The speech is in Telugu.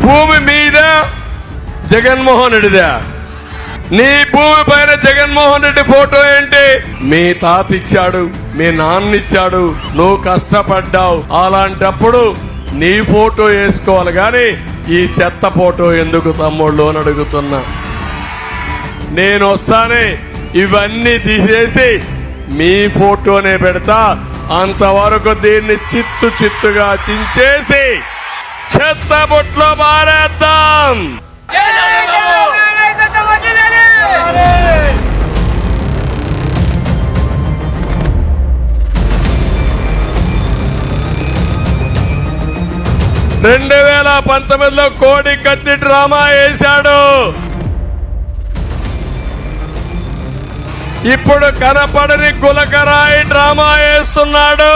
భూమి మీద జగన్మోహన్ రెడ్డిదా? నీ భూమి పైన జగన్మోహన్ రెడ్డి ఫోటో ఏంటి? మీ తాత ఇచ్చాడు, మీ నాన్న ఇచ్చాడు, నువ్వు కష్టపడ్డావు. అలాంటప్పుడు నీ ఫోటో వేసుకోవాలి గాని ఈ చెత్త ఫోటో ఎందుకు తమ్ముళ్ళు అని అడుగుతున్నా. నేను వస్తానే ఇవన్నీ తీసేసి మీ ఫోటోనే పెడతా. అంతవరకు దీన్ని చిత్తుగా చించేసి చెత్త బొట్లో మారేద్దాం. రెండు 2019లో కోడి కత్తి డ్రామా వేశాడు. ఇప్పుడు కనపడని గులకరాయి డ్రామా వేస్తున్నాడు.